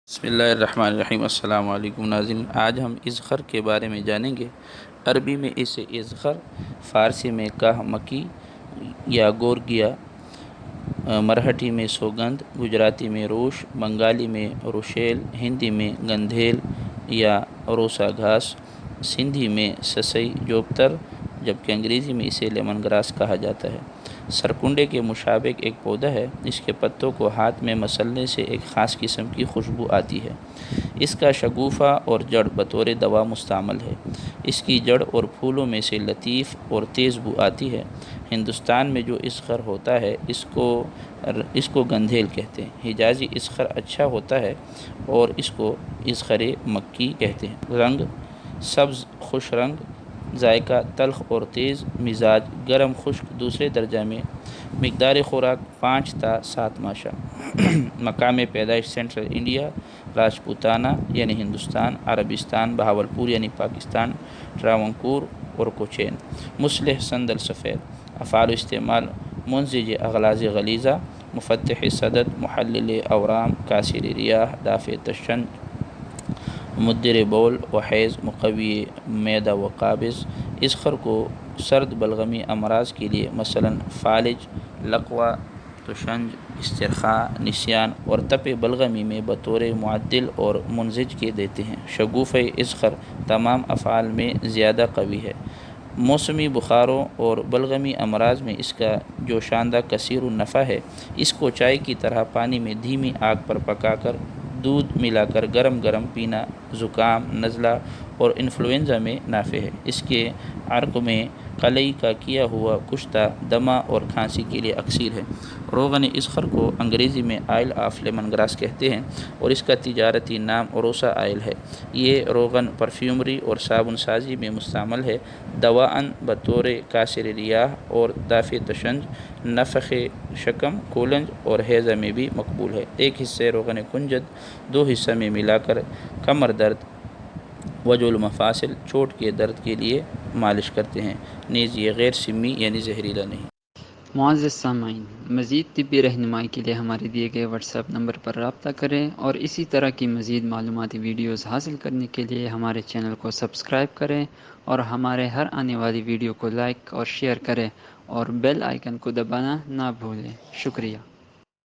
بسم اللہ الرحمن الرحیم۔ السلام علیکم ناظرین، آج ہم ازخر کے بارے میں جانیں گے۔ عربی میں اسے ازخر، فارسی میں کاہ مکی یا گورگیا، مرہٹھی میں سوگند، گجراتی میں روش، بنگالی میں روشیل، ہندی میں گندھیل یا روسا گھاس، سندھی میں سسئی جوبتر، جبکہ انگریزی میں اسے لیمن گراس کہا جاتا ہے۔ سرکنڈے کے مشابہ ایک پودا ہے، اس کے پتوں کو ہاتھ میں مسلنے سے ایک خاص قسم کی خوشبو آتی ہے۔ اس کا شگوفہ اور جڑ بطور دوا مستعمل ہے۔ اس کی جڑ اور پھولوں میں سے لطیف اور تیز بو آتی ہے۔ ہندوستان میں جو ازخر ہوتا ہے اس کو گندھیل کہتے ہیں۔ حجازی ازخر اچھا ہوتا ہے اور اس کو ازخر مکی کہتے ہیں۔ رنگ سبز خوش رنگ، ذائقہ تلخ اور تیز، مزاج گرم خشک دوسرے درجہ میں، مقدار خوراک 5 تا 7 ماشا۔ مقام پیدائش سینٹرل انڈیا، راجپوتانہ یعنی ہندوستان، عربستان، بہاولپور یعنی پاکستان، ٹراونکور اور کوچین۔ مصلح سندل سفید۔ افعال استعمال: منزج اغلاظ غلیظہ، مفتح صدد، محلل اورام، کاسر ریاح، دافع تشنج، مدر بول و حیض، مقوی معدہ و قابض۔ ازخر کو سرد بلغمی امراض کے لیے مثلاً فالج، لقوہ، تشنج، استرخاء، نسیان اور تپ بلغمی میں بطور معدل اور منزج کے دیتے ہیں۔ شگوفہ ازخر تمام افعال میں زیادہ قوی ہے۔ موسمی بخاروں اور بلغمی امراض میں اس کا جوشاندہ کثیر النفع ہے۔ اس کو چائے کی طرح پانی میں دھیمی آگ پر پکا کر دودھ ملا کر گرم گرم پینا زکام، نزلہ اور انفلوئنزا میں نافع ہے۔ اس کے عرق میں قلئی کا کیا ہوا کشتہ دمہ اور کھانسی کے لیے اکسیر ہے۔ روغن ازخر کو انگریزی میں آئل آف لیمن گراس کہتے ہیں اور اس کا تجارتی نام روسا آئل ہے۔ یہ روغن پرفیومری اور صابن سازی میں مستعمل ہے۔ دواءً بطور کاسر ریاح اور دافع تشنج، نفخ شکم، کولنج اور ہیضہ میں بھی مقبول ہے۔ ایک حصہ روغن کنجد 2 حصہ میں ملا کر کمر درد، وجع المفاصل، چوٹ کے درد کے لیے مالش کرتے ہیں، نیز یہ غیر سمی یعنی زہریلا نہیں۔ معزز سامعین، مزید طبی رہنمائی کے لیے ہمارے دیے گئے واٹس ایپ نمبر پر رابطہ کریں اور اسی طرح کی مزید معلوماتی ویڈیوز حاصل کرنے کے لیے ہمارے چینل کو سبسکرائب کریں اور ہمارے ہر آنے والی ویڈیو کو لائک اور شیئر کریں اور بیل آئیکن کو دبانا نہ بھولیں۔ شکریہ۔